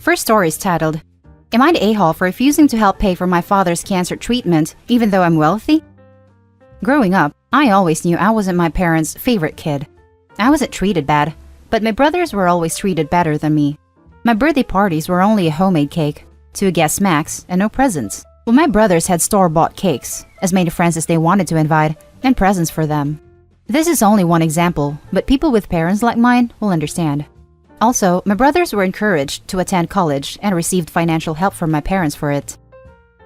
First story is titled, Am I the a-hole for refusing to help pay for my father's cancer treatment even though I'm wealthy? Growing up, I always knew I wasn't my parents' favorite kid. I wasn't treated bad, but my brothers were always treated better than me. My birthday parties were only a homemade cake, 2 guests max, and no presents. Well, my brothers had store-bought cakes, as many friends as they wanted to invite, and presents for them. This is only one example, but people with parents like mine will understand. Also, my brothers were encouraged to attend college and received financial help from my parents for it.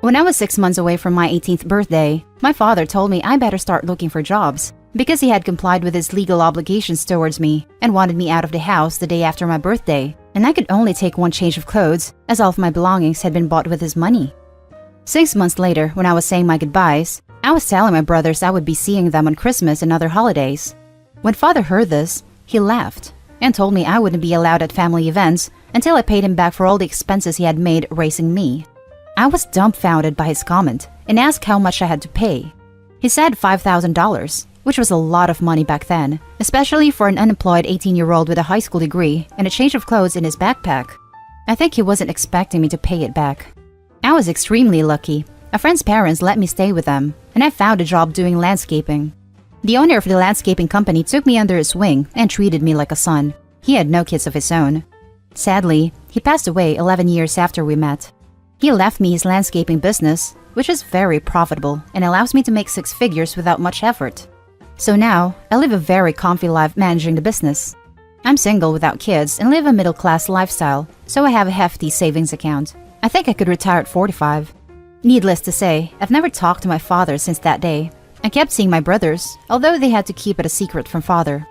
When I was 6 months away from my 18th birthday, my father told me I better start looking for jobs because he had complied with his legal obligations towards me and wanted me out of the house the day after my birthday, and I could only take 1 change of clothes as all of my belongings had been bought with his money. 6 months later, when I was saying my goodbyes, I was telling my brothers I would be seeing them on Christmas and other holidays. When father heard this, he laughed and told me I wouldn't be allowed at family events until I paid him back for all the expenses he had made raising me. I was dumbfounded by his comment and asked how much I had to pay. He said $5,000, which was a lot of money back then, especially for an unemployed 18-year-old with a high school degree and a change of clothes in his backpack. I think he wasn't expecting me to pay it back. I was extremely lucky. A friend's parents let me stay with them, and I found a job doing landscaping. The owner of the landscaping company took me under his wing and treated me like a son. He had no kids of his own. Sadly, he passed away 11 years after we met. He left me his landscaping business, which is very profitable and allows me to make 6 figures without much effort. So now, I live a very comfy life managing the business. I'm single without kids and live a middle-class lifestyle, so I have a hefty savings account. I think I could retire at 45. Needless to say, I've never talked to my father since that day. I kept seeing my brothers, although they had to keep it a secret from father.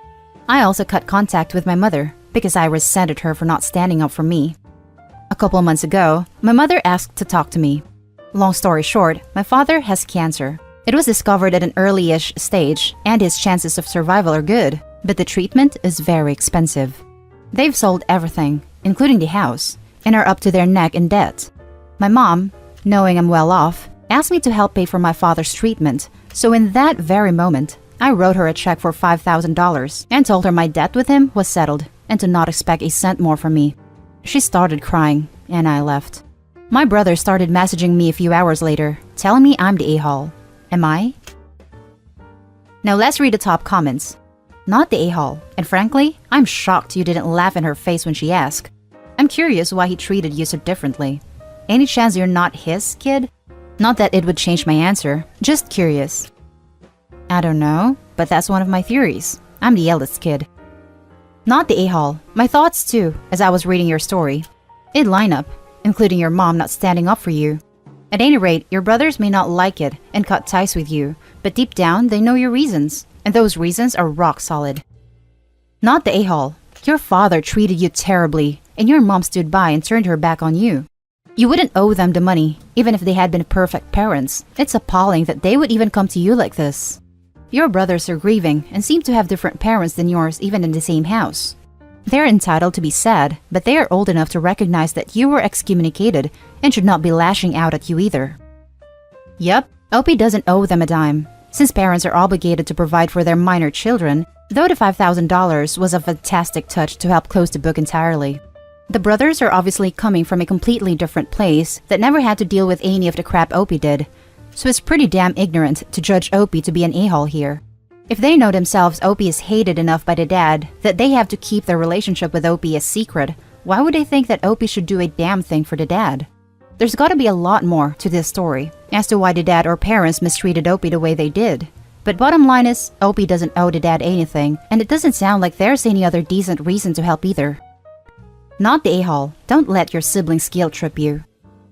I also cut contact with my mother because I resented her for not standing up for me. A couple months ago, my mother asked to talk to me. Long story short, my father has cancer. It was discovered at an early-ish stage, and his chances of survival are good, but the treatment is very expensive. They've sold everything, including the house, and are up to their neck in debt. My mom, knowing I'm well off, asked me to help pay for my father's treatment, so in that very moment, I wrote her a check for $5,000 and told her my debt with him was settled and to not expect a cent more from me. She started crying, and I left. My brother started messaging me a few hours later, telling me I'm the a-hole. Am I? Now let's read the top comments. Not the a-hole, and frankly, I'm shocked you didn't laugh in her face when she asked. I'm curious why he treated you so differently. Any chance you're not his kid? Not that it would change my answer, just curious. I don't know, but that's one of my theories. I'm the eldest kid. Not the a-hole. My thoughts too, as I was reading your story. It line up, including your mom not standing up for you. At any rate, your brothers may not like it and cut ties with you, but deep down they know your reasons, and those reasons are rock solid. Not the a-hole. Your father treated you terribly, and your mom stood by and turned her back on you. You wouldn't owe them the money, even if they had been perfect parents. It's appalling that they would even come to you like this. Your brothers are grieving and seem to have different parents than yours even in the same house. They're entitled to be sad, but they are old enough to recognize that you were excommunicated and should not be lashing out at you either. Yup, Opie doesn't owe them a dime, since parents are obligated to provide for their minor children, though the $5,000 was a fantastic touch to help close the book entirely. The brothers are obviously coming from a completely different place that never had to deal with any of the crap Opie did, so it's pretty damn ignorant to judge Opie to be an a-hole here. If they know themselves Opie is hated enough by the dad that they have to keep their relationship with Opie a secret, why would they think that Opie should do a damn thing for the dad? There's gotta be a lot more to this story as to why the dad or parents mistreated Opie the way they did. But bottom line is, Opie doesn't owe the dad anything, and it doesn't sound like there's any other decent reason to help either. Not the a-hole. Don't let your siblings guilt trip you.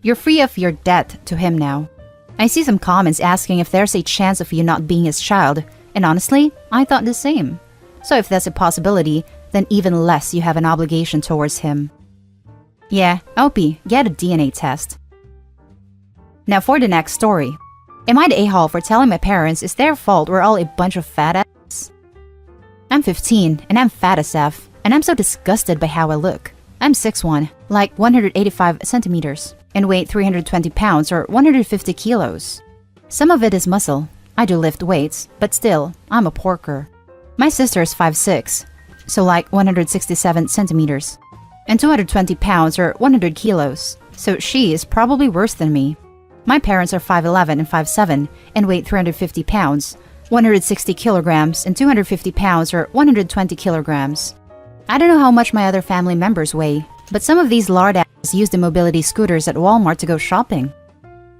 You're free of your debt to him now. I see some comments asking if there's a chance of you not being his child, and honestly, I thought the same. So if that's a possibility, then even less you have an obligation towards him. Yeah, Opie, get a DNA test. Now for the next story. Am I the a-hole for telling my parents it's their fault we're all a bunch of fat ass? I'm 15 and I'm fat as F, and I'm so disgusted by how I look. I'm 6'1", like 185 centimeters, and weigh 320 pounds or 150 kilos. Some of it is muscle. I do lift weights, but still, I'm a porker. My sister is 5'6", so like 167 centimeters. and 220 pounds or 100 kilos, so she is probably worse than me. My parents are 5'11 and 5'7 and weigh 350 pounds, 160 kilograms, and 250 pounds or 120 kilograms. I don't know how much my other family members weigh, but some of these lard asses use the mobility scooters at Walmart to go shopping.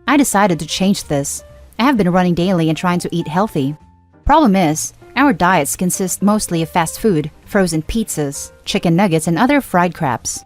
I decided to change this. I have been running daily and trying to eat healthy. Problem is, our diets consist mostly of fast food, frozen pizzas, chicken nuggets, and other fried craps.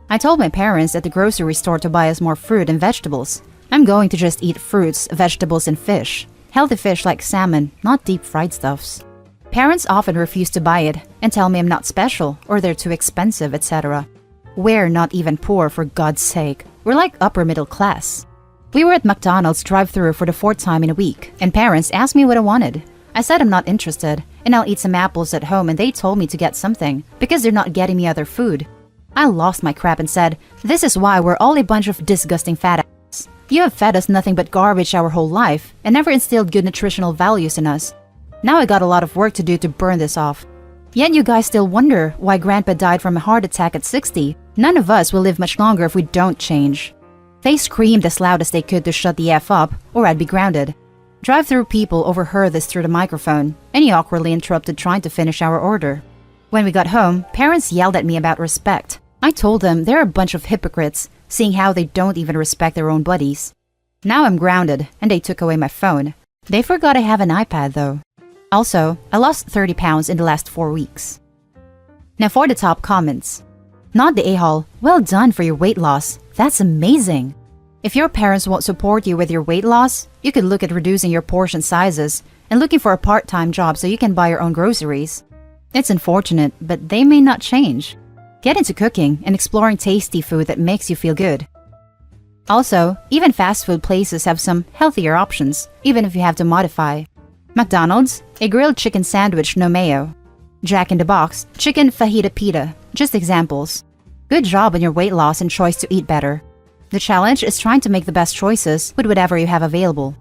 I told my parents at the grocery store to buy us more fruit and vegetables. I'm going to just eat fruits, vegetables, and fish. Healthy fish like salmon, not deep fried stuffs. Parents often refuse to buy it and tell me I'm not special or they're too expensive, etc. We're not even poor, for God's sake. We're like upper middle class. We were at McDonald's drive-thru for the 4th time in a week, and parents asked me what I wanted. I said I'm not interested, and I'll eat some apples at home, and they told me to get something, because they're not getting me other food. I lost my crap and said, "This is why we're all a bunch of disgusting fat asses. You have fed us nothing but garbage our whole life, and never instilled good nutritional values in us. Now I got a lot of work to do to burn this off. Yet you guys still wonder why Grandpa died from a heart attack at 60. None of us will live much longer if we don't change." They screamed as loud as they could to shut the F up, or I'd be grounded. Drive-thru people overheard this through the microphone, and he awkwardly interrupted trying to finish our order. When we got home, parents yelled at me about respect. I told them they're a bunch of hypocrites, seeing how they don't even respect their own buddies. Now I'm grounded, and they took away my phone. They forgot I have an iPad though. Also, I lost 30 pounds in the last 4 weeks. Now for the top comments. Not the a-hole, well done for your weight loss. That's amazing. If your parents won't support you with your weight loss, you could look at reducing your portion sizes and looking for a part-time job so you can buy your own groceries. It's unfortunate, but they may not change. Get into cooking and exploring tasty food that makes you feel good. Also, even fast food places have some healthier options, even if you have to modify. McDonald's, a grilled chicken sandwich, no mayo. Jack in the Box, chicken fajita pita, just examples. Good job on your weight loss and choice to eat better. The challenge is trying to make the best choices with whatever you have available.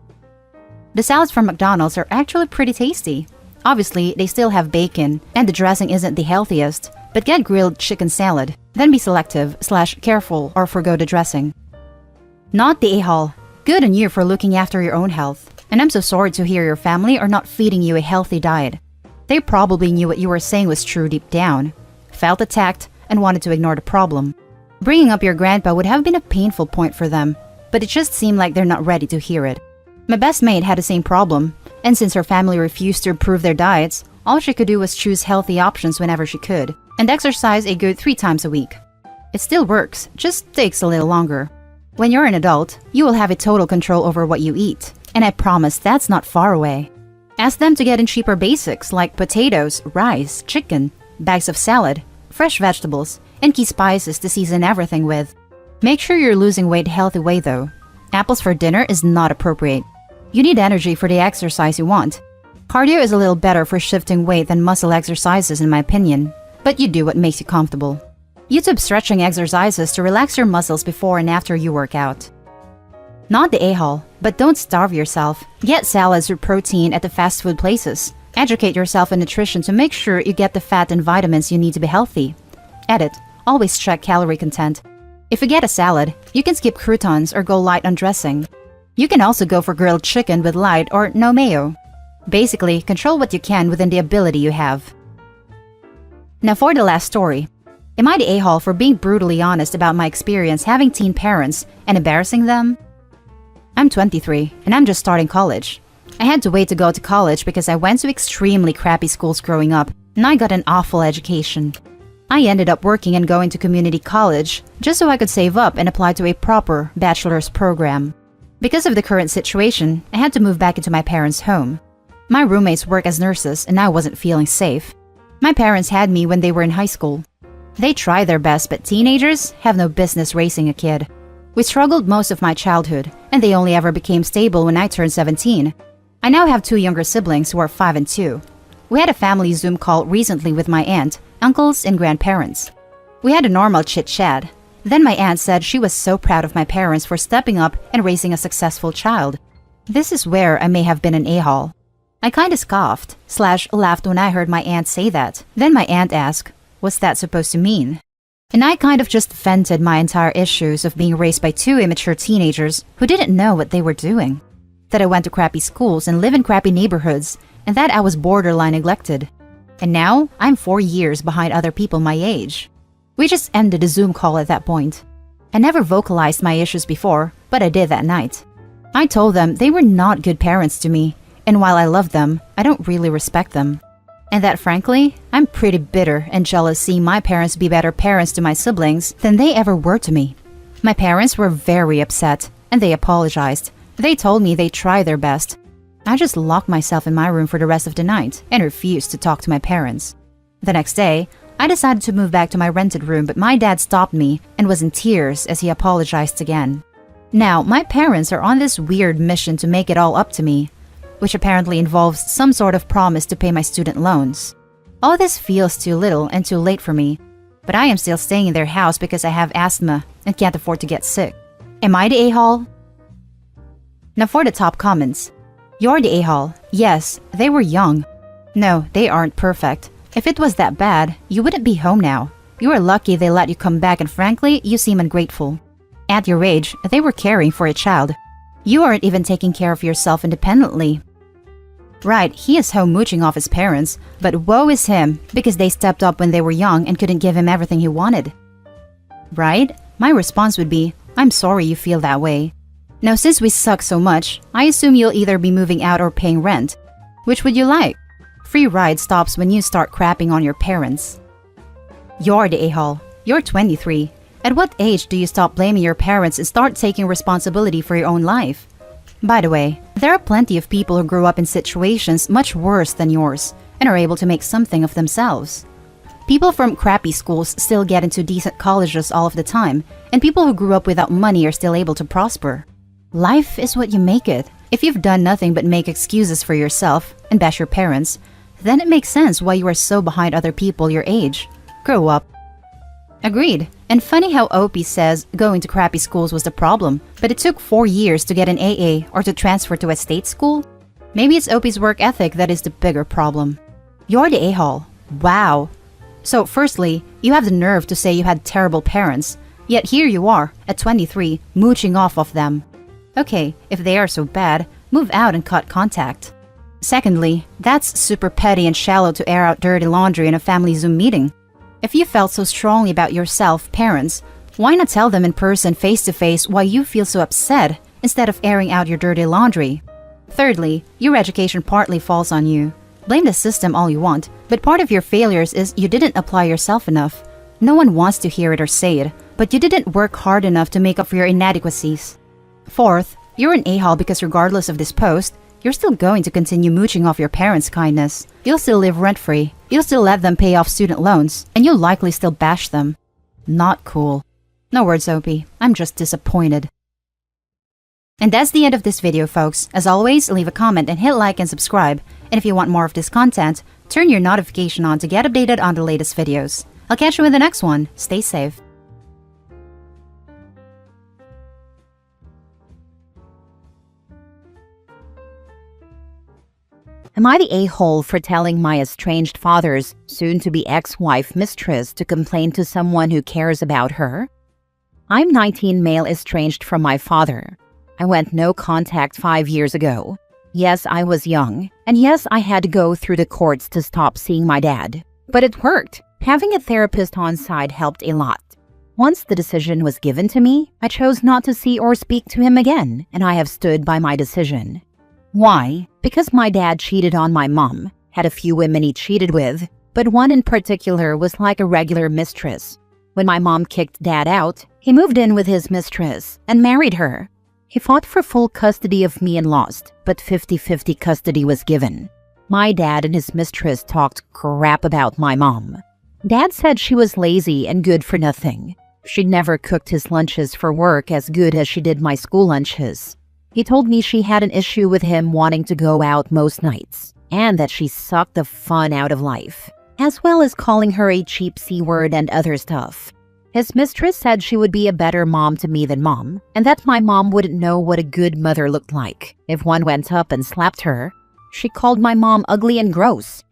The salads from McDonald's are actually pretty tasty. Obviously, they still have bacon, and the dressing isn't the healthiest, but get grilled chicken salad, then be selective/careful or forgo the dressing. Not the a-hole. Good on you for looking after your own health, and I'm so sorry to hear your family are not feeding you a healthy diet. They probably knew what you were saying was true deep down, felt attacked, and wanted to ignore the problem. Bringing up your grandpa would have been a painful point for them, but it just seemed like they're not ready to hear it. My best mate had the same problem, and since her family refused to improve their diets, all she could do was choose healthy options whenever she could, and exercise a good 3 times a week. It still works, just takes a little longer. When you're an adult, you will have a total control over what you eat, and I promise that's not far away. Ask them to get in cheaper basics like potatoes, rice, chicken, bags of salad, fresh vegetables, and key spices to season everything with. Make sure you're losing weight a healthy way though. Apples for dinner is not appropriate. You need energy for the exercise you want. Cardio is a little better for shifting weight than muscle exercises in my opinion, but you do what makes you comfortable. YouTube stretching exercises to relax your muscles before and after you work out. Not the a-hole, but don't starve yourself. Get salads with protein at the fast food places. Educate yourself in nutrition to make sure you get the fat and vitamins you need to be healthy. Edit. Always check calorie content. If you get a salad, you can skip croutons or go light on dressing. You can also go for grilled chicken with light or no mayo. Basically, control what you can within the ability you have. Now for the last story. Am I the a-hole for being brutally honest about my experience having teen parents and embarrassing them? I'm 23 and I'm just starting college. I had to wait to go to college because I went to extremely crappy schools growing up and I got an awful education. I ended up working and going to community college just so I could save up and apply to a proper bachelor's program. Because of the current situation, I had to move back into my parents' home. My roommates work as nurses and I wasn't feeling safe. My parents had me when they were in high school. They try their best, but teenagers have no business raising a kid. We struggled most of my childhood, and they only ever became stable when I turned 17. I now have 2 younger siblings who are 5 and 2. We had a family Zoom call recently with my aunt, uncles, and grandparents. We had a normal chit-chat. Then my aunt said she was so proud of my parents for stepping up and raising a successful child. This is where I may have been an a-hole. I kinda scoffed/laughed when I heard my aunt say that. Then my aunt asked, "What's that supposed to mean?" And I kind of just vented my entire issues of being raised by two immature teenagers who didn't know what they were doing. That I went to crappy schools and live in crappy neighborhoods, and that I was borderline neglected. And now, I'm 4 years behind other people my age. We just ended a Zoom call at that point. I never vocalized my issues before, but I did that night. I told them they were not good parents to me, and while I love them, I don't really respect them. And that frankly, I'm pretty bitter and jealous seeing my parents be better parents to my siblings than they ever were to me. My parents were very upset, and they apologized. They told me they'd try their best. I just locked myself in my room for the rest of the night and refused to talk to my parents. The next day, I decided to move back to my rented room, but my dad stopped me and was in tears as he apologized again. Now, my parents are on this weird mission to make it all up to me, which apparently involves some sort of promise to pay my student loans. All this feels too little and too late for me, but I am still staying in their house because I have asthma and can't afford to get sick. Am I the a-hole? Now for the top comments. You're the a-hole. Yes, they were young. No, they aren't perfect. If it was that bad, you wouldn't be home now. You are lucky they let you come back, and frankly, you seem ungrateful. At your age, they were caring for a child. You aren't even taking care of yourself independently. Right, he is home mooching off his parents, but woe is him because they stepped up when they were young and couldn't give him everything he wanted. Right? My response would be, I'm sorry you feel that way. Now since we suck so much, I assume you'll either be moving out or paying rent. Which would you like? Free ride stops when you start crapping on your parents. You're the a-hole. You're 23. At what age do you stop blaming your parents and start taking responsibility for your own life? By the way, there are plenty of people who grew up in situations much worse than yours and are able to make something of themselves. People from crappy schools still get into decent colleges all of the time, and people who grew up without money are still able to prosper. Life is what you make it. If you've done nothing but make excuses for yourself and bash your parents, then it makes sense why you are so behind other people your age. Grow up. Agreed. And funny how Opie says going to crappy schools was the problem, but it took 4 years to get an AA or to transfer to a state school? Maybe it's Opie's work ethic that is the bigger problem. You're the a-hole. Wow. So firstly, you have the nerve to say you had terrible parents, yet here you are, at 23, mooching off of them. Okay, if they are so bad, move out and cut contact. Secondly, that's super petty and shallow to air out dirty laundry in a family Zoom meeting. If you felt so strongly about yourself, parents, why not tell them in person face-to-face why you feel so upset instead of airing out your dirty laundry? Thirdly, your education partly falls on you. Blame the system all you want, but part of your failures is you didn't apply yourself enough. No one wants to hear it or say it, but you didn't work hard enough to make up for your inadequacies. Fourth, you're an a-hole because regardless of this post, you're still going to continue mooching off your parents' kindness. You'll still live rent-free. You'll still let them pay off student loans, and you'll likely still bash them. Not cool. No words, Opie. I'm just disappointed. And that's the end of this video, folks. As always, leave a comment and hit like and subscribe. And if you want more of this content, turn your notification on to get updated on the latest videos. I'll catch you in the next one. Stay safe. Am I the a-hole for telling my estranged father's soon-to-be ex-wife mistress to complain to someone who cares about her? I'm 19, male, estranged from my father. I went no contact 5 years ago. Yes, I was young, and yes, I had to go through the courts to stop seeing my dad. But it worked. Having a therapist on side helped a lot. Once the decision was given to me, I chose not to see or speak to him again, and I have stood by my decision. Why? Because my dad cheated on my mom, had a few women he cheated with, but one in particular was like a regular mistress. When my mom kicked dad out, he moved in with his mistress and married her. He fought for full custody of me and lost, but 50-50 custody was given. My dad and his mistress talked crap about my mom. Dad said she was lazy and good for nothing. She never cooked his lunches for work as good as she did my school lunches. He told me she had an issue with him wanting to go out most nights, and that she sucked the fun out of life, as well as calling her a cheap C-word and other stuff. His mistress said she would be a better mom to me than mom, and that my mom wouldn't know what a good mother looked like if one went up and slapped her. She called my mom ugly and gross.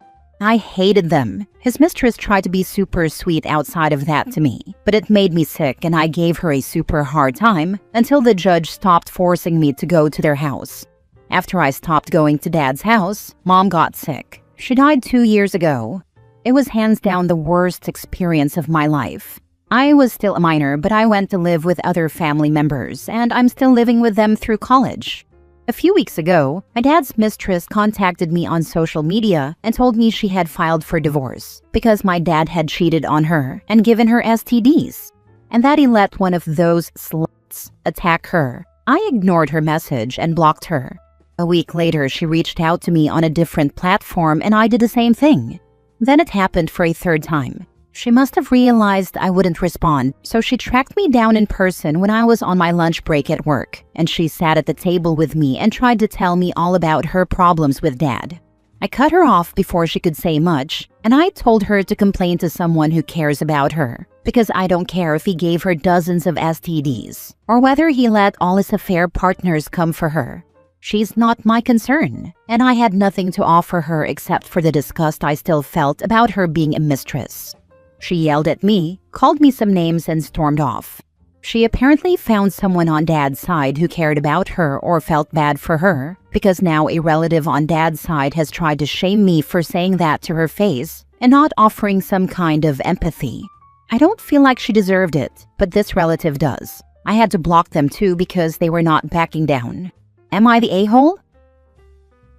I hated them. His mistress tried to be super sweet outside of that to me, but it made me sick and I gave her a super hard time until the judge stopped forcing me to go to their house. After I stopped going to Dad's house, Mom got sick. She died 2 years ago. It was hands down the worst experience of my life. I was still a minor, but I went to live with other family members, and I'm still living with them through college. A few weeks ago, my dad's mistress contacted me on social media and told me she had filed for divorce because my dad had cheated on her and given her STDs, and that he let one of those sluts attack her. I ignored her message and blocked her. A week later, she reached out to me on a different platform and I did the same thing. Then it happened for a third time. She must have realized I wouldn't respond, so she tracked me down in person when I was on my lunch break at work, and she sat at the table with me and tried to tell me all about her problems with Dad. I cut her off before she could say much, and I told her to complain to someone who cares about her, because I don't care if he gave her dozens of STDs, or whether he let all his affair partners come for her. She's not my concern, and I had nothing to offer her except for the disgust I still felt about her being a mistress. She yelled at me, called me some names, and stormed off. She apparently found someone on Dad's side who cared about her or felt bad for her, because now a relative on Dad's side has tried to shame me for saying that to her face and not offering some kind of empathy. I don't feel like she deserved it, but this relative does. I had to block them too because they were not backing down. Am I the a-hole?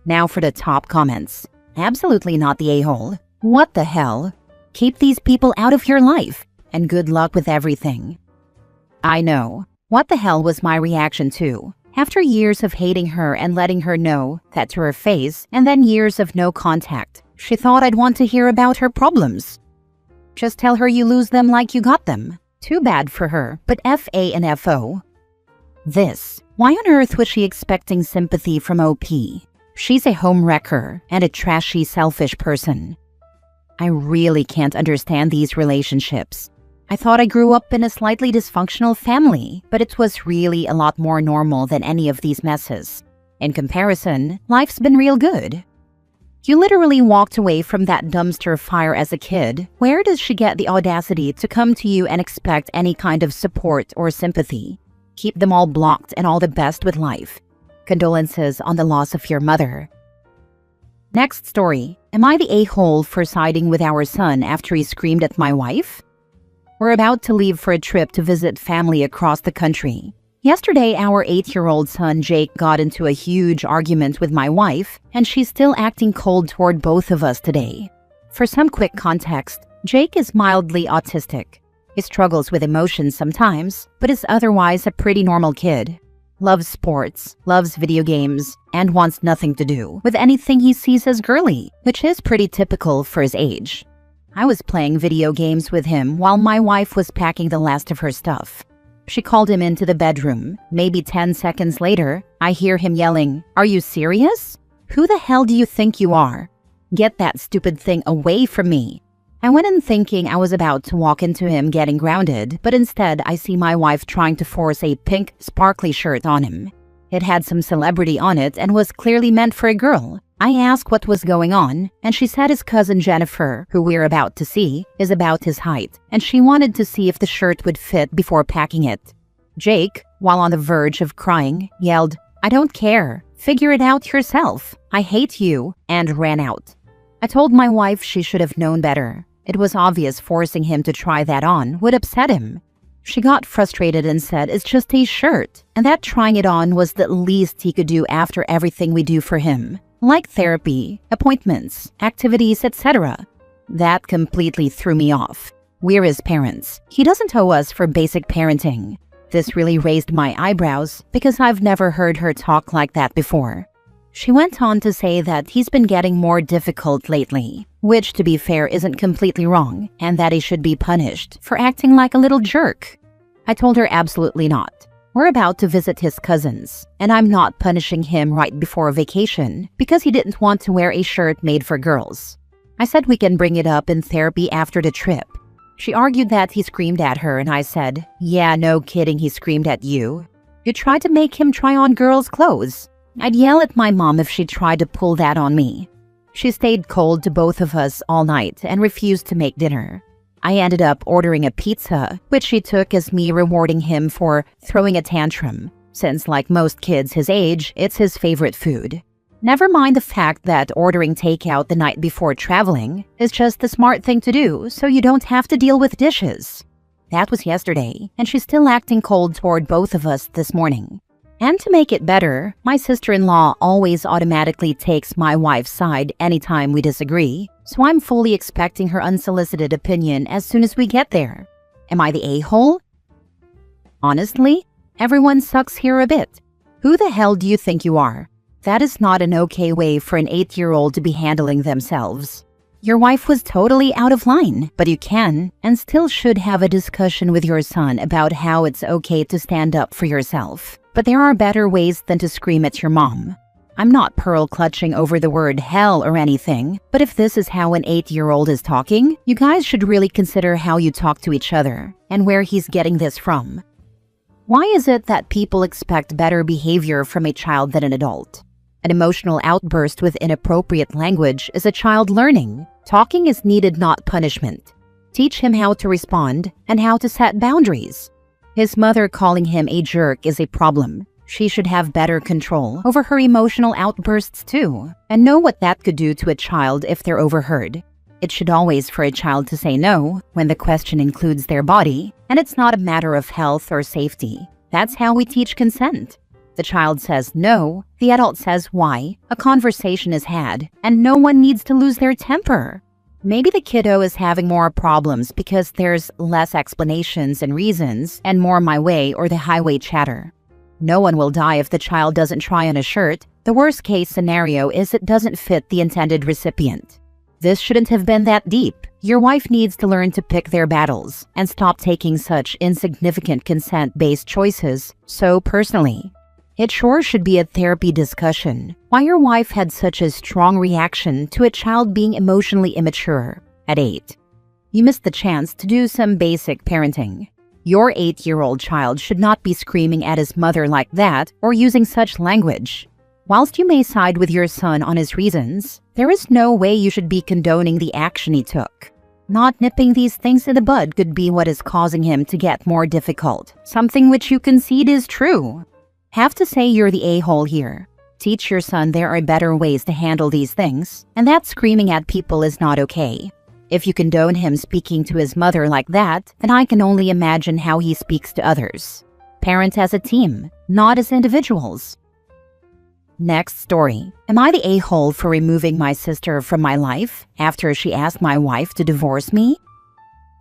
Now for the top comments. Absolutely not the a-hole. What the hell? Keep these people out of your life, and good luck with everything. I know. What the hell was my reaction to? After years of hating her and letting her know that to her face, and then years of no contact, she thought I'd want to hear about her problems. Just tell her you lose them like you got them. Too bad for her, but F.A. and F.O. This. Why on earth was she expecting sympathy from OP? She's a home wrecker and a trashy, selfish person. I really can't understand these relationships. I thought I grew up in a slightly dysfunctional family, but it was really a lot more normal than any of these messes. In comparison, life's been real good. You literally walked away from that dumpster fire as a kid. Where does she get the audacity to come to you and expect any kind of support or sympathy? Keep them all blocked and all the best with life. Condolences on the loss of your mother. Next story. Am I the a-hole for siding with our son after he screamed at my wife? We're about to leave for a trip to visit family across the country. Yesterday, our 8-year-old son Jake got into a huge argument with my wife, and she's still acting cold toward both of us today. For some quick context, Jake is mildly autistic. He struggles with emotions sometimes, but is otherwise a pretty normal kid. Loves sports, loves video games, and wants nothing to do with anything he sees as girly, which is pretty typical for his age. I was playing video games with him while my wife was packing the last of her stuff. She called him into the bedroom. Maybe 10 seconds later, I hear him yelling, "Are you serious? Who the hell do you think you are? Get that stupid thing away from me." I went in thinking I was about to walk into him getting grounded, but instead I see my wife trying to force a pink, sparkly shirt on him. It had some celebrity on it and was clearly meant for a girl. I asked what was going on, and she said his cousin Jennifer, who we're about to see, is about his height, and she wanted to see if the shirt would fit before packing it. Jake, while on the verge of crying, yelled, "I don't care. Figure it out yourself. I hate you," and ran out. I told my wife she should have known better. It was obvious forcing him to try that on would upset him. She got frustrated and said it's just a shirt, and that trying it on was the least he could do after everything we do for him, like therapy, appointments, activities, etc. That completely threw me off. We're his parents. He doesn't owe us for basic parenting. This really raised my eyebrows because I've never heard her talk like that before. She went on to say that he's been getting more difficult lately, which, to be fair, isn't completely wrong, and that he should be punished for acting like a little jerk. I told her absolutely not. We're about to visit his cousins, and I'm not punishing him right before a vacation because he didn't want to wear a shirt made for girls. I said we can bring it up in therapy after the trip. She argued that he screamed at her, and I said, "Yeah, no kidding, he screamed at you. You tried to make him try on girls' clothes. I'd yell at my mom if she tried to pull that on me." She stayed cold to both of us all night and refused to make dinner. I ended up ordering a pizza, which she took as me rewarding him for throwing a tantrum, since like most kids his age, it's his favorite food. Never mind the fact that ordering takeout the night before traveling is just the smart thing to do so you don't have to deal with dishes. That was yesterday, and she's still acting cold toward both of us this morning. And to make it better, my sister-in-law always automatically takes my wife's side anytime we disagree, so I'm fully expecting her unsolicited opinion as soon as we get there. Am I the a-hole? Honestly, everyone sucks here a bit. Who the hell do you think you are? That is not an okay way for an 8-year-old to be handling themselves. Your wife was totally out of line, but you can and still should have a discussion with your son about how it's okay to stand up for yourself. But there are better ways than to scream at your mom. I'm not pearl clutching over the word hell or anything, but if this is how an 8-year-old is talking, you guys should really consider how you talk to each other and where he's getting this from. Why is it that people expect better behavior from a child than an adult? An emotional outburst with inappropriate language is a child learning. Talking is needed, not punishment. Teach him how to respond and how to set boundaries. His mother calling him a jerk is a problem. She should have better control over her emotional outbursts too, and know what that could do to a child if they're overheard. It should always for a child to say no when the question includes their body, and it's not a matter of health or safety. That's how we teach consent. The child says no, the adult says why, a conversation is had, and no one needs to lose their temper. Maybe the kiddo is having more problems because there's less explanations and reasons and more my way or the highway chatter. No one will die if the child doesn't try on a shirt. The worst case scenario is it doesn't fit the intended recipient. This shouldn't have been that deep. Your wife needs to learn to pick their battles and stop taking such insignificant consent-based choices so personally. It sure should be a therapy discussion why your wife had such a strong reaction to a child being emotionally immature at 8. You missed the chance to do some basic parenting. Your 8-year-old child should not be screaming at his mother like that or using such language. Whilst you may side with your son on his reasons, there is no way you should be condoning the action he took. Not nipping these things in the bud could be what is causing him to get more difficult, something which you concede is true. Have to say you're the a-hole here. Teach your son there are better ways to handle these things, and that screaming at people is not okay. If you condone him speaking to his mother like that, then I can only imagine how he speaks to others. Parent as a team, not as individuals. Next story. Am I the a-hole for removing my sister from my life after she asked my wife to divorce me?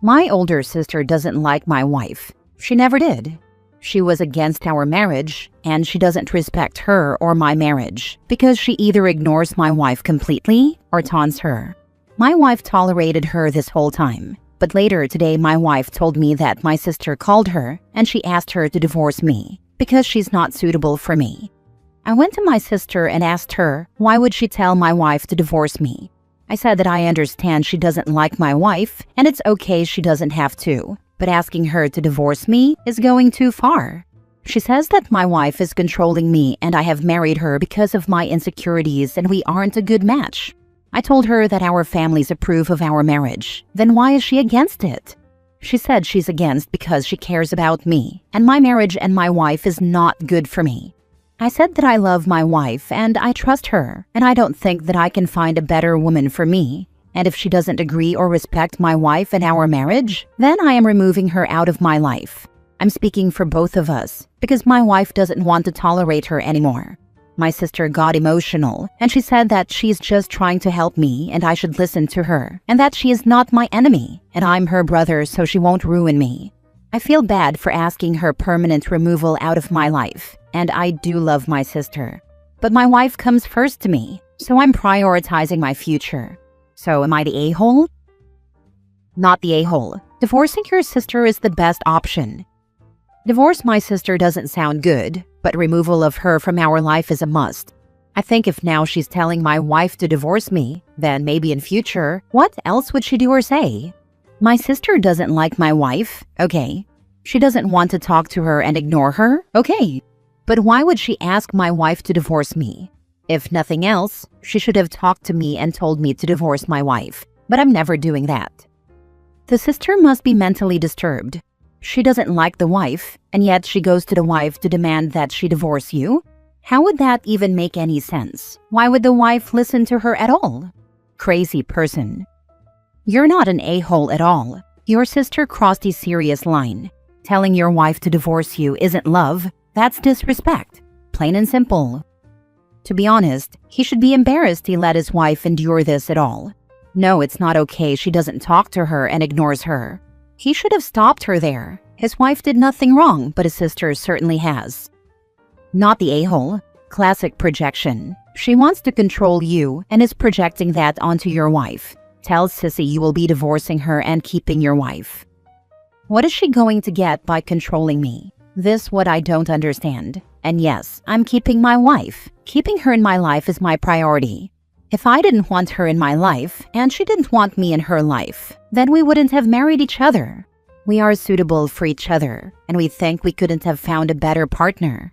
My older sister doesn't like my wife. She never did. She was against our marriage, and she doesn't respect her or my marriage because she either ignores my wife completely or taunts her. My wife tolerated her this whole time, but later today my wife told me that my sister called her and she asked her to divorce me because she's not suitable for me. I went to my sister and asked her why would she tell my wife to divorce me. I said that I understand she doesn't like my wife and it's okay she doesn't have to, but asking her to divorce me is going too far. She says that my wife is controlling me and I have married her because of my insecurities and we aren't a good match. I told her that our families approve of our marriage. Then why is she against it? She said she's against because she cares about me and my marriage and my wife is not good for me. I said that I love my wife and I trust her and I don't think that I can find a better woman for me. And if she doesn't agree or respect my wife and our marriage, then I am removing her out of my life. I'm speaking for both of us because my wife doesn't want to tolerate her anymore. My sister got emotional and she said that she's just trying to help me and I should listen to her and that she is not my enemy and I'm her brother so she won't ruin me. I feel bad for asking her permanent removal out of my life and I do love my sister. But my wife comes first to me, so I'm prioritizing my future. So am I the a-hole? Not the a-hole. Divorcing your sister is the best option. Divorce my sister doesn't sound good, but removal of her from our life is a must. I think if now she's telling my wife to divorce me, then maybe in future, what else would she do or say? My sister doesn't like my wife, okay. She doesn't want to talk to her and ignore her, okay. But why would she ask my wife to divorce me? If nothing else, she should have talked to me and told me to divorce my wife, but I'm never doing that. The sister must be mentally disturbed. She doesn't like the wife, and yet she goes to the wife to demand that she divorce you? How would that even make any sense? Why would the wife listen to her at all? Crazy person. You're not an a-hole at all. Your sister crossed a serious line. Telling your wife to divorce you isn't love, that's disrespect. Plain and simple. To be honest, he should be embarrassed he let his wife endure this at all. No, it's not okay she doesn't talk to her and ignores her. He should have stopped her there. His wife did nothing wrong, but his sister certainly has. Not the a-hole. Classic projection. She wants to control you and is projecting that onto your wife. Tell Sissy you will be divorcing her and keeping your wife. What is she going to get by controlling me? This what I don't understand. And yes, I'm keeping my wife. Keeping her in my life is my priority. If I didn't want her in my life, and she didn't want me in her life, then we wouldn't have married each other. We are suitable for each other, and we think we couldn't have found a better partner.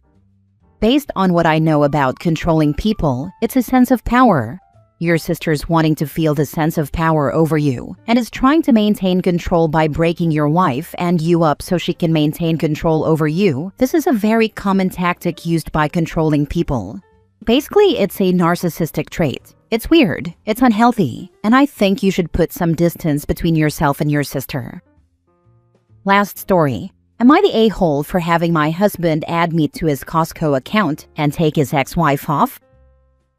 Based on what I know about controlling people, it's a sense of power. Your sister's wanting to feel the sense of power over you, and is trying to maintain control by breaking your wife and you up so she can maintain control over you. This is a very common tactic used by controlling people. Basically, it's a narcissistic trait. It's weird, it's unhealthy, and I think you should put some distance between yourself and your sister. Last story. Am I the a-hole for having my husband add me to his Costco account and take his ex-wife off?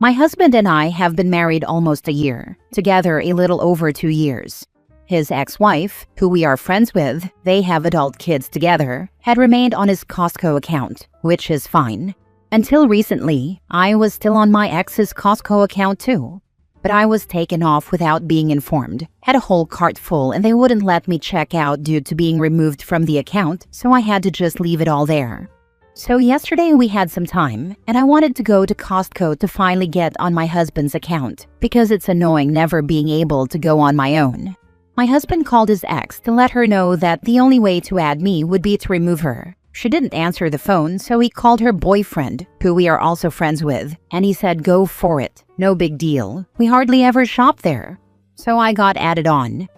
My husband and I have been married almost a year, together a little over 2 years. His ex-wife, who we are friends with, they have adult kids together, had remained on his Costco account, which is fine. Until recently, I was still on my ex's Costco account too. But I was taken off without being informed, had a whole cart full and they wouldn't let me check out due to being removed from the account, so I had to just leave it all there. So yesterday we had some time, and I wanted to go to Costco to finally get on my husband's account, because it's annoying never being able to go on my own. My husband called his ex to let her know that the only way to add me would be to remove her. She didn't answer the phone, so he called her boyfriend, who we are also friends with, and he said go for it, no big deal. We hardly ever shop there. So I got added on.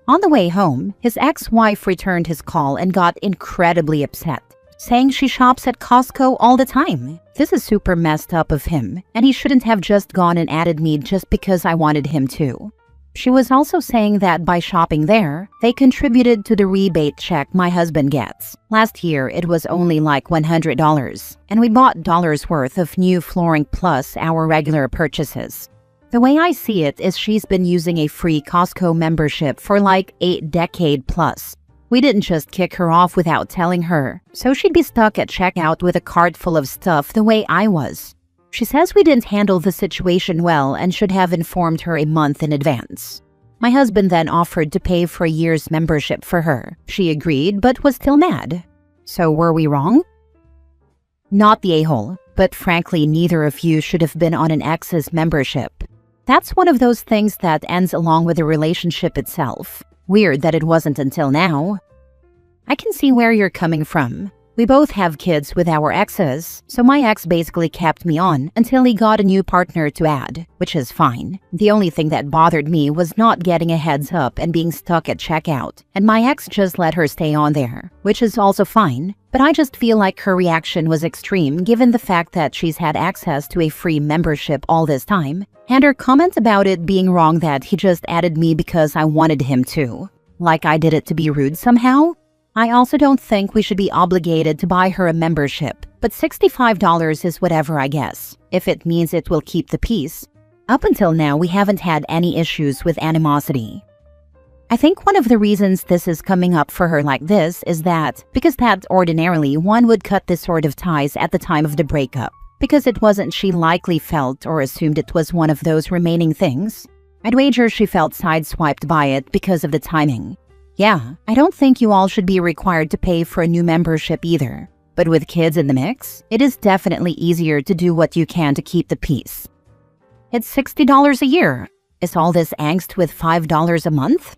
On the way home, his ex-wife returned his call and got incredibly upset, saying she shops at Costco all the time. This is super messed up of him, and he shouldn't have just gone and added me just because I wanted him to. She was also saying that by shopping there, they contributed to the rebate check my husband gets. Last year, it was only like $100, and we bought dollars worth of new flooring plus our regular purchases. The way I see it is she's been using a free Costco membership for like 8 decades plus. We didn't just kick her off without telling her, so she'd be stuck at checkout with a cart full of stuff the way I was. She says we didn't handle the situation well and should have informed her a month in advance. My husband then offered to pay for a year's membership for her. She agreed, but was still mad. So were we wrong? Not the a-hole, but frankly, neither of you should have been on an ex's membership. That's one of those things that ends along with the relationship itself. Weird that it wasn't until now. I can see where you're coming from. We both have kids with our exes, so my ex basically kept me on until he got a new partner to add, which is fine. The only thing that bothered me was not getting a heads up and being stuck at checkout, and my ex just let her stay on there, which is also fine, but I just feel like her reaction was extreme given the fact that she's had access to a free membership all this time, and her comment about it being wrong that he just added me because I wanted him to. Like I did it to be rude somehow? I also don't think we should be obligated to buy her a membership, but $65 is whatever I guess, if it means it will keep the peace. Up until now, we haven't had any issues with animosity. I think one of the reasons this is coming up for her like this is because ordinarily one would cut this sort of ties at the time of the breakup, because it wasn't she likely felt or assumed it was one of those remaining things. I'd wager she felt sideswiped by it because of the timing. Yeah, I don't think you all should be required to pay for a new membership either. But with kids in the mix, it is definitely easier to do what you can to keep the peace. It's $60 a year. Is all this angst with $5 a month?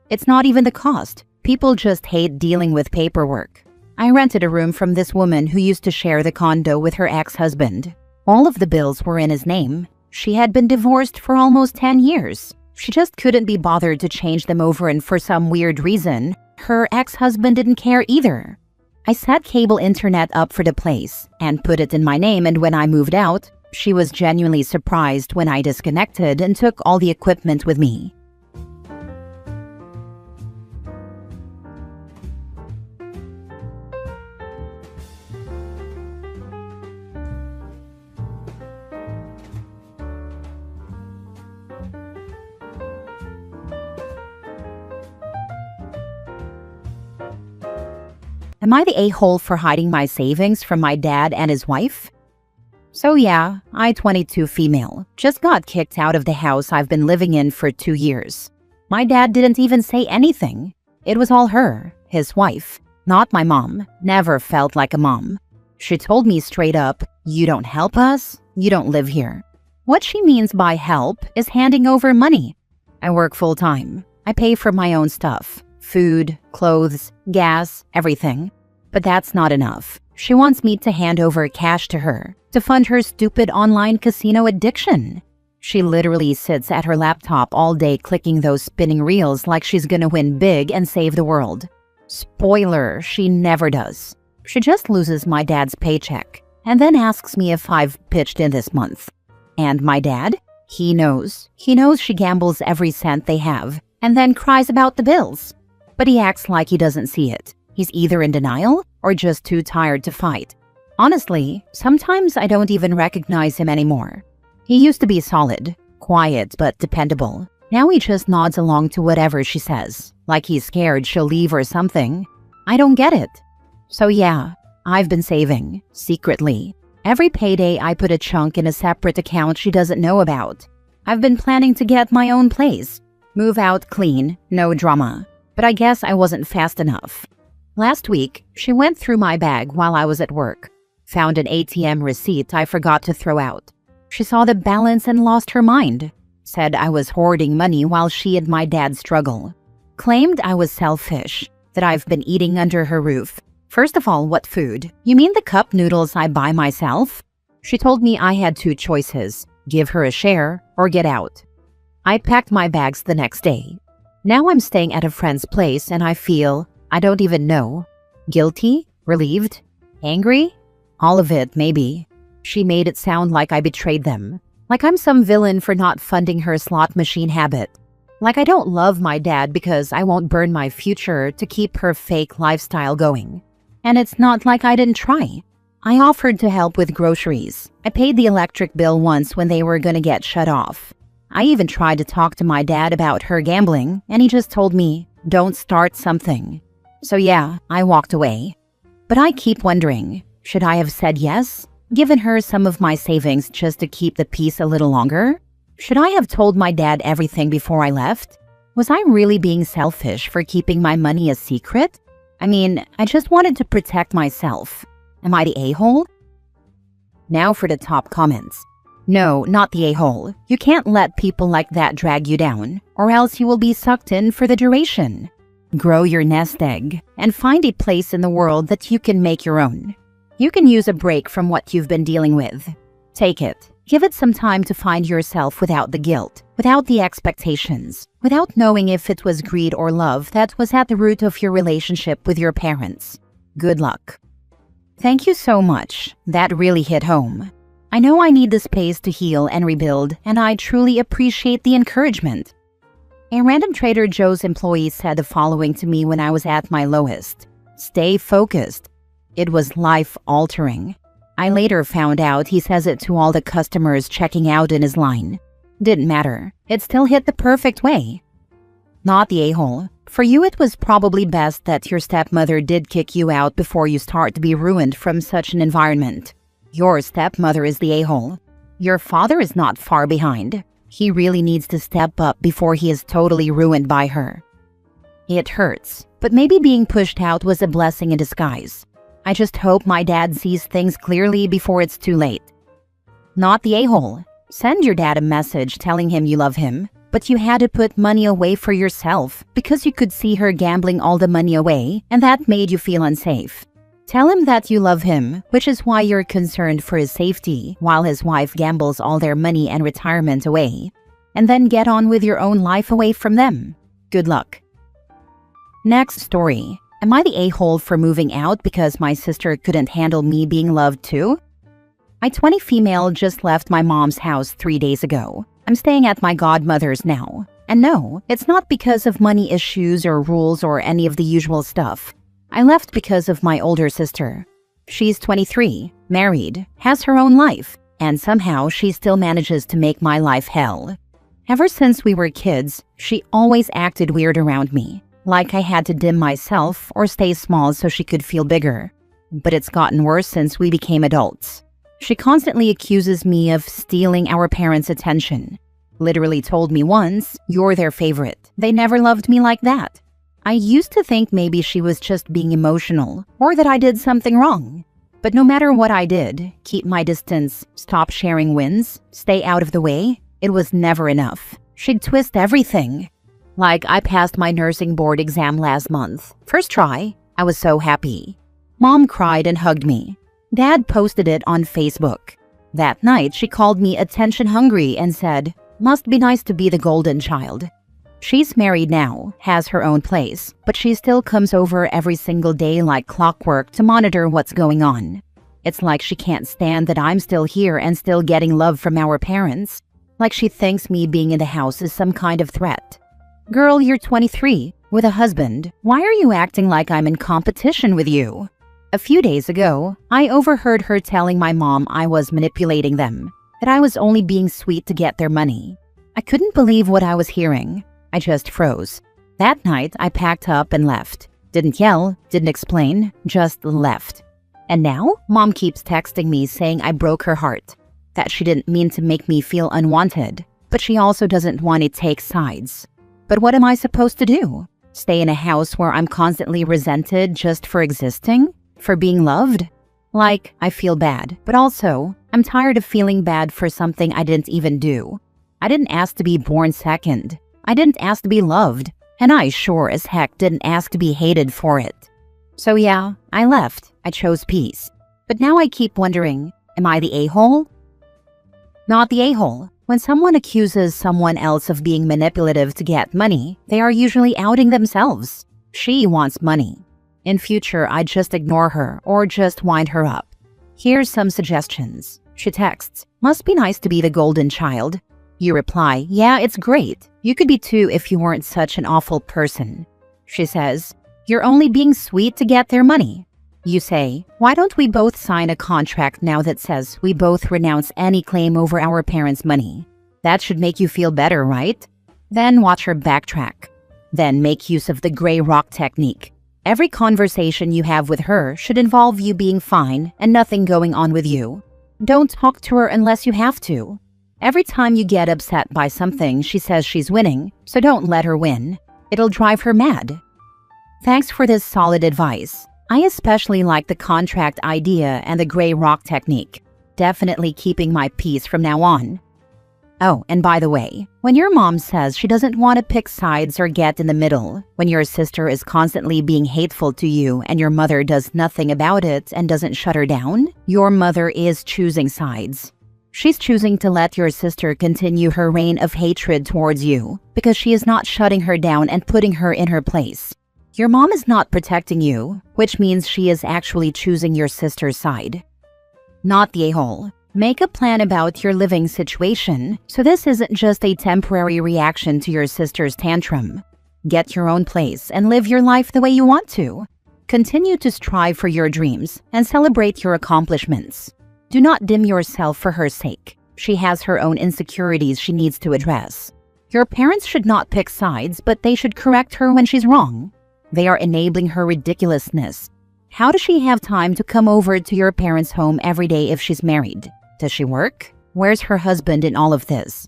It's not even the cost. People just hate dealing with paperwork. I rented a room from this woman who used to share the condo with her ex-husband. All of the bills were in his name. She had been divorced for almost 10 years. She just couldn't be bothered to change them over, and for some weird reason, her ex-husband didn't care either. I set cable internet up for the place and put it in my name, and when I moved out, she was genuinely surprised when I disconnected and took all the equipment with me. Am I the a-hole for hiding my savings from my dad and his wife? So yeah, I, 22 female, just got kicked out of the house I've been living in for 2 years. My dad didn't even say anything. It was all her, his wife, not my mom. Never felt like a mom. She told me straight up, "You don't help us, you don't live here." What she means by help is handing over money. I work full-time. I pay for my own stuff. Food, clothes, gas, everything. But that's not enough. She wants me to hand over cash to her to fund her stupid online casino addiction. She literally sits at her laptop all day clicking those spinning reels like she's gonna win big and save the world. Spoiler, she never does. She just loses my dad's paycheck and then asks me if I've pitched in this month. And my dad? He knows. He knows she gambles every cent they have and then cries about the bills. But he acts like he doesn't see it. He's either in denial or just too tired to fight. Honestly, sometimes I don't even recognize him anymore. He used to be solid, quiet, but dependable. Now he just nods along to whatever she says, like he's scared she'll leave or something. I don't get it. So yeah, I've been saving, secretly. Every payday I put a chunk in a separate account she doesn't know about. I've been planning to get my own place. Move out clean, no drama. But I guess I wasn't fast enough. Last week, she went through my bag while I was at work. Found an ATM receipt I forgot to throw out. She saw the balance and lost her mind. Said I was hoarding money while she and my dad struggle. Claimed I was selfish, that I've been eating under her roof. First of all, what food? You mean the cup noodles I buy myself? She told me I had 2 choices, give her a share or get out. I packed my bags the next day. Now I'm staying at a friend's place and I feel, I don't even know, guilty, relieved, angry? All of it, maybe. She made it sound like I betrayed them. Like I'm some villain for not funding her slot machine habit. Like I don't love my dad because I won't burn my future to keep her fake lifestyle going. And it's not like I didn't try. I offered to help with groceries. I paid the electric bill once when they were gonna get shut off. I even tried to talk to my dad about her gambling, and he just told me, "Don't start something." So yeah, I walked away. But I keep wondering, should I have said yes? Given her some of my savings just to keep the peace a little longer? Should I have told my dad everything before I left? Was I really being selfish for keeping my money a secret? I mean, I just wanted to protect myself. Am I the a-hole? Now for the top comments. No, not the a-hole. You can't let people like that drag you down, or else you will be sucked in for the duration. Grow your nest egg and find a place in the world that you can make your own. You can use a break from what you've been dealing with. Take it. Give it some time to find yourself without the guilt, without the expectations, without knowing if it was greed or love that was at the root of your relationship with your parents. Good luck. Thank you so much. That really hit home. I know I need the space to heal and rebuild, and I truly appreciate the encouragement. A random Trader Joe's employee said the following to me when I was at my lowest. Stay focused. It was life-altering. I later found out he says it to all the customers checking out in his line. Didn't matter. It still hit the perfect way. Not the a-hole. For you, it was probably best that your stepmother did kick you out before you start to be ruined from such an environment. Your stepmother is the a-hole. Your father is not far behind. He really needs to step up before he is totally ruined by her. It hurts, but maybe being pushed out was a blessing in disguise. I just hope my dad sees things clearly before it's too late. Not the a-hole. Send your dad a message telling him you love him, but you had to put money away for yourself because you could see her gambling all the money away and that made you feel unsafe. Tell him that you love him, which is why you're concerned for his safety while his wife gambles all their money and retirement away. And then get on with your own life away from them. Good luck. Next story. Am I the a-hole for moving out because my sister couldn't handle me being loved too? My 20 female just left my mom's house 3 days ago. I'm staying at my godmother's now. And no, it's not because of money issues or rules or any of the usual stuff. I left because of my older sister. She's 23, married, has her own life, and somehow she still manages to make my life hell. Ever since we were kids, she always acted weird around me, like I had to dim myself or stay small so she could feel bigger. But it's gotten worse since we became adults. She constantly accuses me of stealing our parents' attention. Literally told me once, "You're their favorite. They never loved me like that." I used to think maybe she was just being emotional or that I did something wrong. But no matter what I did, keep my distance, stop sharing wins, stay out of the way, it was never enough. She'd twist everything. Like I passed my nursing board exam last month. First try, I was so happy. Mom cried and hugged me. Dad posted it on Facebook. That night, she called me attention hungry and said, "Must be nice to be the golden child." She's married now, has her own place, but she still comes over every single day like clockwork to monitor what's going on. It's like she can't stand that I'm still here and still getting love from our parents. Like she thinks me being in the house is some kind of threat. Girl, you're 23, with a husband. Why are you acting like I'm in competition with you? A few days ago, I overheard her telling my mom I was manipulating them, that I was only being sweet to get their money. I couldn't believe what I was hearing. I just froze. That night, I packed up and left. Didn't yell, didn't explain, just left. And now, Mom keeps texting me saying I broke her heart, that she didn't mean to make me feel unwanted, but she also doesn't want to take sides. But what am I supposed to do? Stay in a house where I'm constantly resented just for existing? For being loved? Like, I feel bad, but also, I'm tired of feeling bad for something I didn't even do. I didn't ask to be born second. I didn't ask to be loved, and I sure as heck didn't ask to be hated for it. So yeah, I left. I chose peace. But now I keep wondering, am I the a-hole? Not the a-hole. When someone accuses someone else of being manipulative to get money, they are usually outing themselves. She wants money. In future, I'd just ignore her or just wind her up. Here's some suggestions. She texts, "Must be nice to be the golden child." You reply, "Yeah, it's great. You could be too if you weren't such an awful person." She says, "You're only being sweet to get their money." You say, "Why don't we both sign a contract now that says we both renounce any claim over our parents' money? That should make you feel better, right?" Then watch her backtrack. Then make use of the gray rock technique. Every conversation you have with her should involve you being fine and nothing going on with you. Don't talk to her unless you have to. Every time you get upset by something, she says she's winning, so don't let her win. It'll drive her mad. Thanks for this solid advice. I especially like the contract idea and the gray rock technique. Definitely keeping my peace from now on. Oh, and by the way, when your mom says she doesn't want to pick sides or get in the middle, when your sister is constantly being hateful to you and your mother does nothing about it and doesn't shut her down, your mother is choosing sides. She's choosing to let your sister continue her reign of hatred towards you because she is not shutting her down and putting her in her place. Your mom is not protecting you, which means she is actually choosing your sister's side. Not the a-hole. Make a plan about your living situation, so this isn't just a temporary reaction to your sister's tantrum. Get your own place and live your life the way you want to. Continue to strive for your dreams and celebrate your accomplishments. Do not dim yourself for her sake. She has her own insecurities she needs to address. Your parents should not pick sides, but they should correct her when she's wrong. They are enabling her ridiculousness. How does she have time to come over to your parents' home every day if she's married? Does she work? Where's her husband in all of this?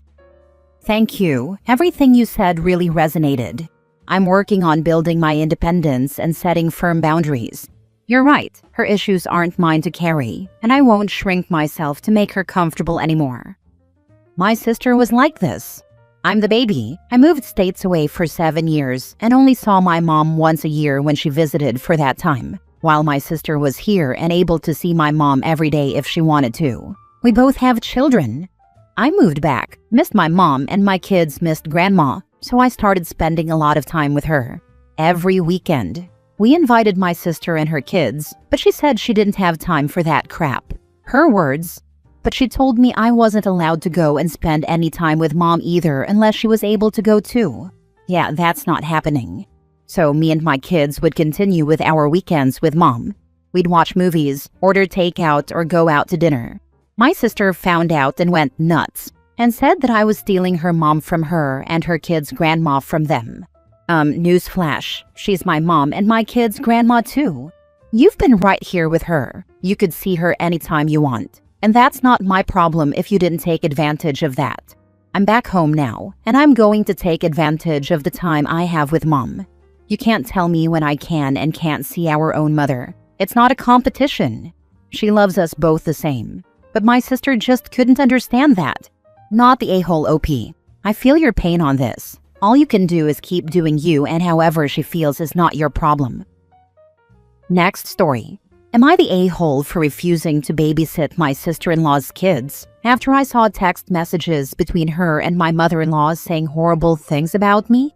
Thank you. Everything you said really resonated. I'm working on building my independence and setting firm boundaries. You're right, her issues aren't mine to carry, and I won't shrink myself to make her comfortable anymore. My sister was like this. I'm the baby. I moved states away for 7 years and only saw my mom once a year when she visited for that time. while my sister was here and able to see my mom every day if she wanted to. We both have children. I moved back, missed my mom, and my kids missed grandma, so I started spending a lot of time with her. Every weekend. We invited my sister and her kids, but she said she didn't have time for that crap. Her words. But she told me I wasn't allowed to go and spend any time with mom either unless she was able to go too. Yeah, that's not happening. So me and my kids would continue with our weekends with mom. We'd watch movies, order takeout, or go out to dinner. My sister found out and went nuts and said that I was stealing her mom from her and her kids' grandma from them. Newsflash, she's my mom and my kids' grandma too. You've been right here with her. You could see her anytime you want. And that's not my problem if you didn't take advantage of that. I'm back home now, and I'm going to take advantage of the time I have with mom. You can't tell me when I can and can't see our own mother. It's not a competition. She loves us both the same. But my sister just couldn't understand that. Not the a-hole OP. I feel your pain on this. All you can do is keep doing you, and however she feels is not your problem. Next story. Am I the a-hole for refusing to babysit my sister-in-law's kids after I saw text messages between her and my mother-in-law saying horrible things about me?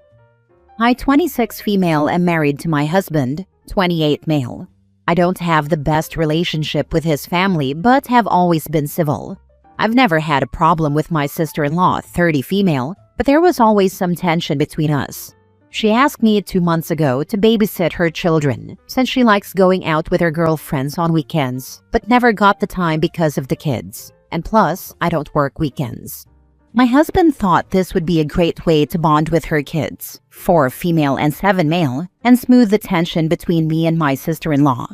I, 26 female, am married to my husband, 28 male. I don't have the best relationship with his family, but have always been civil. I've never had a problem with my sister-in-law, 30 female, but there was always some tension between us. She asked me 2 months ago to babysit her children, since she likes going out with her girlfriends on weekends, but never got the time because of the kids. And plus, I don't work weekends. My husband thought this would be a great way to bond with her kids, 4 female and 7 male, and smooth the tension between me and my sister-in-law.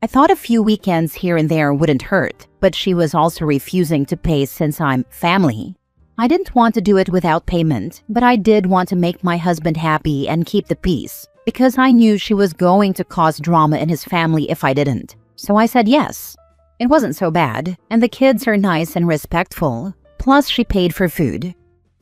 I thought a few weekends here and there wouldn't hurt, but she was also refusing to pay since I'm family. I didn't want to do it without payment, but I did want to make my husband happy and keep the peace, because I knew she was going to cause drama in his family if I didn't. So I said yes. It wasn't so bad, and the kids are nice and respectful. Plus, she paid for food.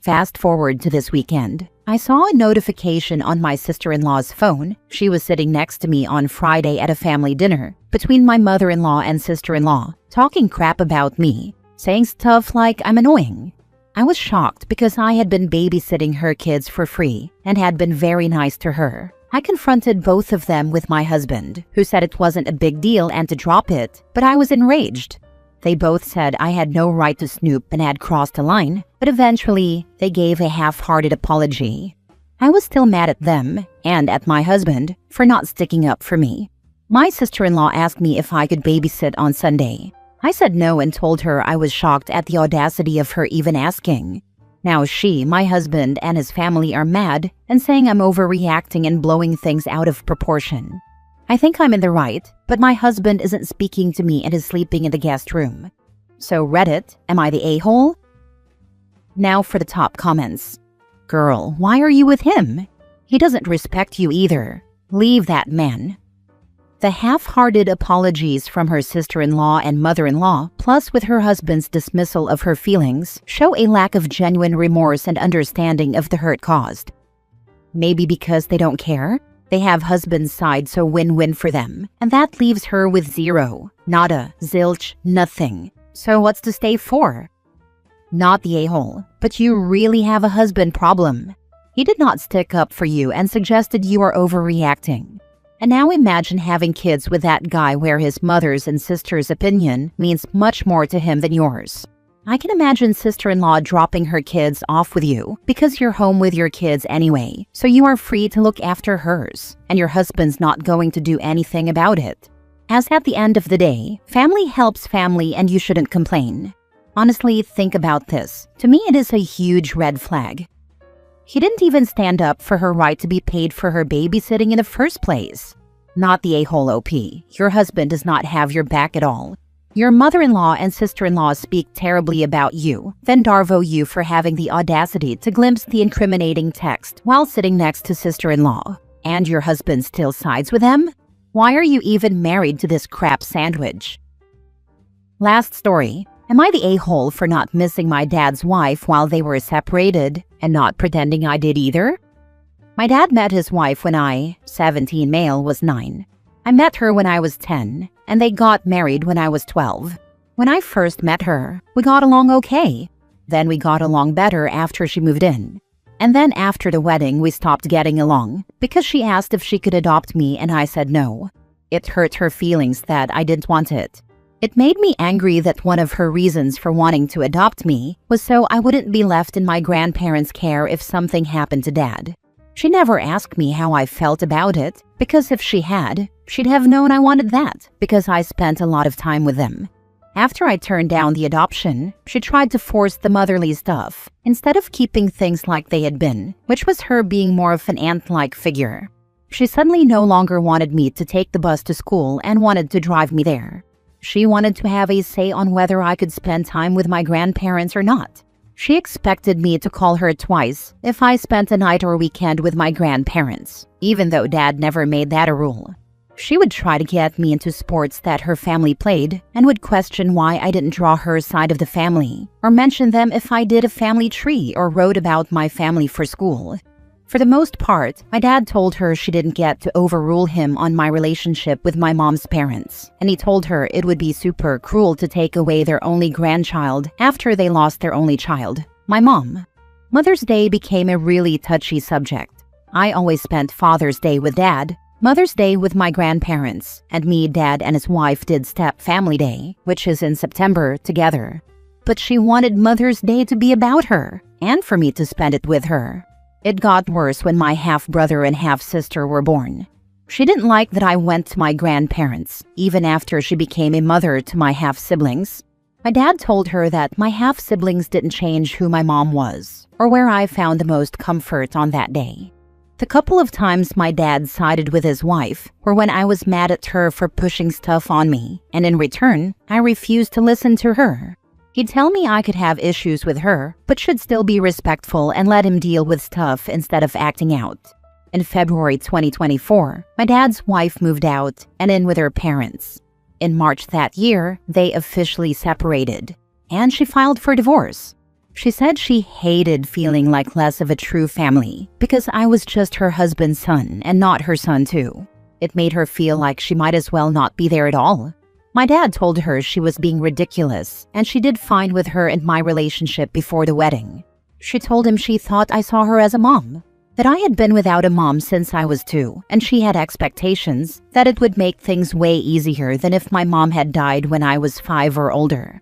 Fast forward to this weekend. I saw a notification on my sister-in-law's phone. She was sitting next to me on Friday at a family dinner between my mother-in-law and sister-in-law, talking crap about me, saying stuff like I'm annoying. I was shocked because I had been babysitting her kids for free and had been very nice to her. I confronted both of them with my husband, who said it wasn't a big deal and to drop it, but I was enraged. They both said I had no right to snoop and had crossed a line, but eventually they gave a half-hearted apology. I was still mad at them and at my husband for not sticking up for me. My sister-in-law asked me if I could babysit on Sunday. I said no and told her I was shocked at the audacity of her even asking. Now she, my husband, and his family are mad and saying I'm overreacting and blowing things out of proportion. I think I'm in the right, but my husband isn't speaking to me and is sleeping in the guest room. So Reddit, am I the a-hole? Now for the top comments. Girl, why are you with him? He doesn't respect you either. Leave that man. The half-hearted apologies from her sister-in-law and mother-in-law, plus with her husband's dismissal of her feelings, show a lack of genuine remorse and understanding of the hurt caused. Maybe because they don't care? They have husband's side, so win-win for them. And that leaves her with zero. Nada, zilch, nothing. So what's to stay for? Not the a-hole, but you really have a husband problem. He did not stick up for you and suggested you are overreacting. And now imagine having kids with that guy where his mother's and sister's opinion means much more to him than yours. I can imagine sister-in-law dropping her kids off with you because you're home with your kids anyway, so you are free to look after hers, and your husband's not going to do anything about it. As at the end of the day, family helps family and you shouldn't complain. Honestly, think about this. To me, it is a huge red flag. He didn't even stand up for her right to be paid for her babysitting in the first place. Not the a-hole OP. Your husband does not have your back at all. Your mother-in-law and sister-in-law speak terribly about you, then darvo you for having the audacity to glimpse the incriminating text while sitting next to sister-in-law. And your husband still sides with them? Why are you even married to this crap sandwich? Last story. Am I the a-hole for not missing my dad's wife while they were separated and not pretending I did either? My dad met his wife when I, 17 male, was 9. I met her when I was 10, and they got married when I was 12. When I first met her, we got along okay. Then we got along better after she moved in. And then after the wedding, we stopped getting along because she asked if she could adopt me and I said no. It hurt her feelings that I didn't want it. It made me angry that one of her reasons for wanting to adopt me was so I wouldn't be left in my grandparents' care if something happened to Dad. She never asked me how I felt about it because if she had, she'd have known I wanted that because I spent a lot of time with them. After I turned down the adoption, she tried to force the motherly stuff instead of keeping things like they had been, which was her being more of an aunt-like figure. She suddenly no longer wanted me to take the bus to school and wanted to drive me there. She wanted to have a say on whether I could spend time with my grandparents or not. She expected me to call her twice if I spent a night or weekend with my grandparents, even though Dad never made that a rule. She would try to get me into sports that her family played and would question why I didn't draw her side of the family or mention them if I did a family tree or wrote about my family for school. For the most part, my dad told her she didn't get to overrule him on my relationship with my mom's parents, and he told her it would be super cruel to take away their only grandchild after they lost their only child, my mom. Mother's Day became a really touchy subject. I always spent Father's Day with Dad, Mother's Day with my grandparents, and me, Dad, and his wife did Step Family Day, which is in September, together. But she wanted Mother's Day to be about her, and for me to spend it with her. It got worse when my half-brother and half-sister were born. She didn't like that I went to my grandparents, even after she became a mother to my half-siblings. My dad told her that my half-siblings didn't change who my mom was, or where I found the most comfort on that day. The couple of times my dad sided with his wife were when I was mad at her for pushing stuff on me, and in return, I refused to listen to her. He'd tell me I could have issues with her, but should still be respectful and let him deal with stuff instead of acting out. In February 2024, my dad's wife moved out and in with her parents. In March that year, they officially separated, and she filed for divorce. She said she hated feeling like less of a true family because I was just her husband's son and not her son too. It made her feel like she might as well not be there at all. My dad told her she was being ridiculous, and she did fine with her and my relationship before the wedding. She told him she thought I saw her as a mom, that I had been without a mom since I was 2, and she had expectations that it would make things way easier than if my mom had died when I was 5 or older.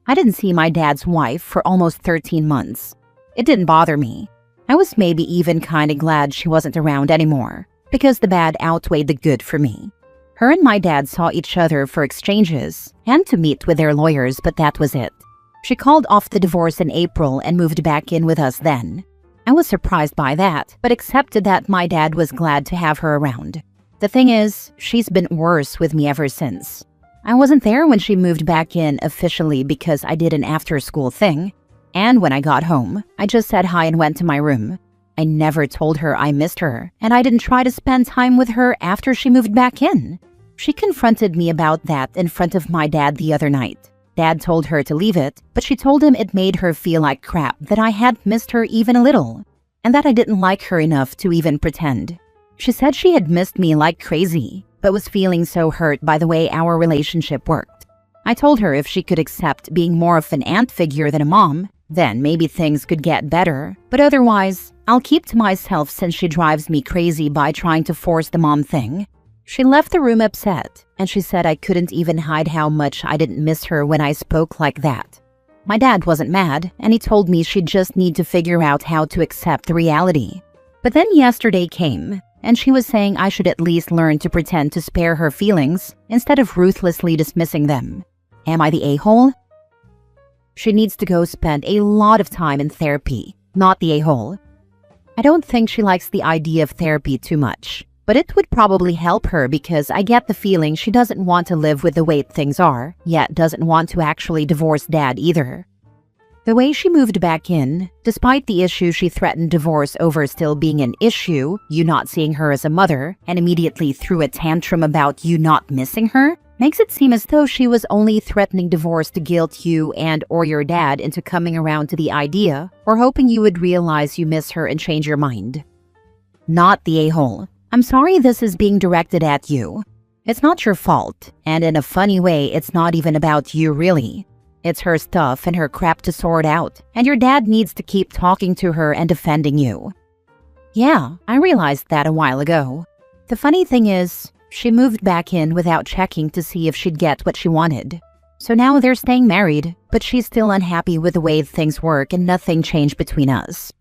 I didn't see my dad's wife for almost 13 months. It didn't bother me. I was maybe even kind of glad she wasn't around anymore, because the bad outweighed the good for me. Her and my dad saw each other for exchanges and to meet with their lawyers, but that was it. She called off the divorce in April and moved back in with us then. I was surprised by that, but accepted that my dad was glad to have her around. The thing is, she's been worse with me ever since. I wasn't there when she moved back in officially because I did an after-school thing, and when I got home, I just said hi and went to my room. I never told her I missed her, and I didn't try to spend time with her after she moved back in. She confronted me about that in front of my dad the other night. Dad told her to leave it, but she told him it made her feel like crap that I hadn't missed her even a little, and that I didn't like her enough to even pretend. She said she had missed me like crazy, but was feeling so hurt by the way our relationship worked. I told her if she could accept being more of an aunt figure than a mom, then maybe things could get better, but otherwise, I'll keep to myself since she drives me crazy by trying to force the mom thing. She left the room upset, and she said I couldn't even hide how much I didn't miss her when I spoke like that. My dad wasn't mad, and he told me she'd just need to figure out how to accept the reality. But then yesterday came, and she was saying I should at least learn to pretend to spare her feelings instead of ruthlessly dismissing them. Am I the a-hole? She needs to go spend a lot of time in therapy, not the a-hole. I don't think she likes the idea of therapy too much, but it would probably help her because I get the feeling she doesn't want to live with the way things are, yet doesn't want to actually divorce Dad either. The way she moved back in, despite the issue she threatened divorce over still being an issue, you not seeing her as a mother, and immediately threw a tantrum about you not missing her, makes it seem as though she was only threatening divorce to guilt you and or your dad into coming around to the idea, or hoping you would realize you miss her and change your mind. Not the a-hole. I'm sorry this is being directed at you. It's not your fault, and in a funny way, it's not even about you really. It's her stuff and her crap to sort out, and your dad needs to keep talking to her and defending you. Yeah, I realized that a while ago. The funny thing is, she moved back in without checking to see if she'd get what she wanted. So now they're staying married, but she's still unhappy with the way things work and nothing changed between us.